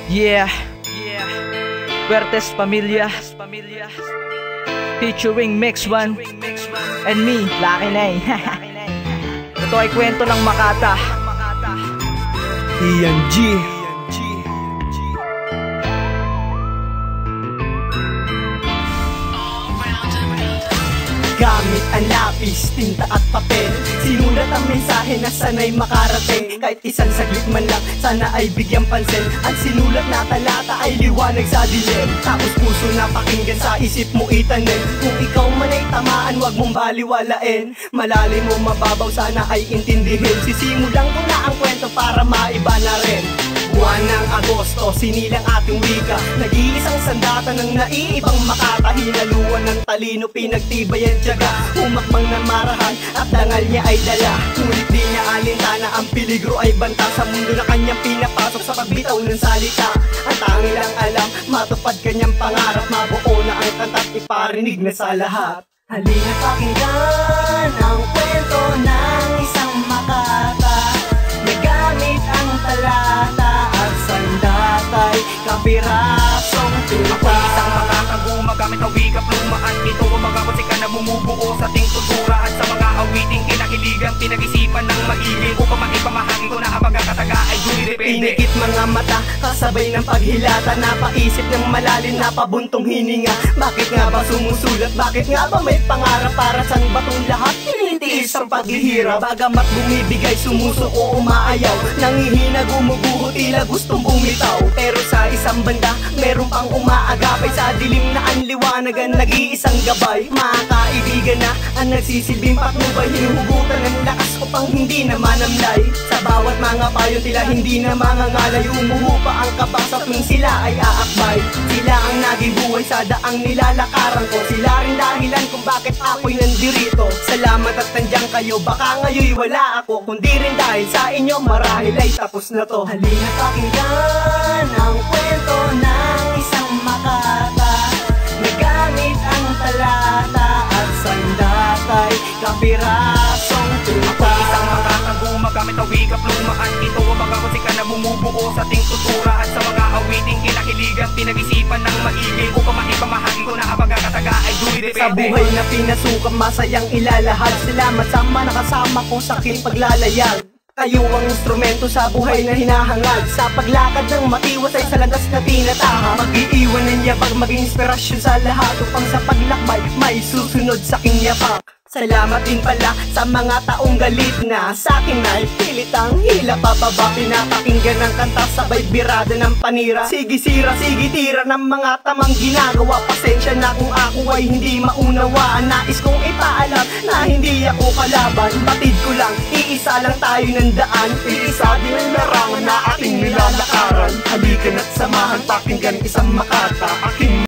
Yeah, Vertes Pamilya, featuring Mix One and me, Lucky Nay. Ito ay kwento ng Makata. Ian G. Gamit ang lapis, tinta at papel, sinulat ang mensahe na sana'y makarating. Kahit isang saglit man lang, sana ay bigyang pansin. Ang sinulat na talata ay liwanag sa dilim. Tapos puso na pakinggan, sa isip mo itanim. Kung ikaw man ay tamaan, wag mong baliwalain. Malalim mo mababaw, sana ay intindihin. Sisimulan ko na ang kwento para maiba na rin. Buwan ng Agosto, sinilang ating wika. Nag-iisang sandata ng naiibang Makata. Hinaluan ng talino, pinagtibay ang tiyaga. Humakbang ng marahan at dangal niya ay dala. Ngunit di niya alintana, ang peligro ay banta. Sa mundo na kanyang pinapasok sa pagbitaw ng salita. Ang tangi lang alam, matupad kanyang pangarap. Mabuo na ang kanta't iparinig na sa lahat. Halina pakinggan ang kwento ng isang Makata. Nagamit ang talata at sandata'y kapirasong tinta. Ako'y isang makakago, magamit ang wika, pluma at ito ang mga musika na bumubuo sa ating kultura. At sa mga awiting kinakiligan, pinag-isipan ng maigi upang maipamahagi ko na ang pagkakataga ay dumidepende. Pinikit mga mata, kasabay ng paghilata. Napaisip ng malalim, napabuntong hininga. Bakit nga ba sumusulat? Bakit nga ba may pangarap? Para saan ba tong lahat? Tinitiis ang paghihirap. Bagamat bumibigay, sumusuko, umaayaw. Nangihina, gumuguho, tila gustong bumitaw. Pero sa isang banda, meron pang umaagapay. Sa dilim na anliwanagan, nag-iisang gabay. Mga kaibigan na ang nagsisilbing patnubay. Hinuhugutan ng lakas upang hindi na manamlay. Sa bawat mga payo, tila hindi na mangangalay. Umuhupa ang kabasa tuwing sila ay aakbay. Sila ang naging buhay sa daang nilalakaran ko. Sila rin dahilan kung bakit ako'y nandirito. Salamat at nandiyan kayo, baka ngayoy wala ako. Kundi rin dahil sa inyo, marahil ay tapos na to. Halina pakinggan ang kwento ng isang Makata. Nagamit ang talata at sandata'y kapirasong tinta. Ako'y isang makakago, magamit ang wika, pluma at ito ang mga musika na bumubuo sa ating kultura. At sa mga awiting kinakiligan, pinag-isipan ng maigi upang maipamahagi ko na ang pagkakataga ay dumidepende. Sa buhay na pinasukan, masayang ilalahad. Salamat sa mga nakasama ko sa aking paglalayag. Kayo ang instrumento sa buhay na hinahangad. Sa paglakad ng matiwasay sa landas na tinataha. Mag-iiwan ng yabag, maging inspirasyon sa lahat. Upang sa paglakbay, may susunod sa aking yapak. Salamat din pala sa mga taong galit na sa akin ay pilitang hila pababa. Pinapakinggan ng kanta, sabay birada ng panira. Sige sira, sige tira ng mga tamang ginagawa. Pasensya na kung ako ay hindi maunawaan. Nais kong ipaalam na hindi ako kalaban. Batid ko lang, iisa lang tayo ng daan. Iisa din ang larangan na ating nilalakaran. Halika na't samahan, pakinggan isang Makata.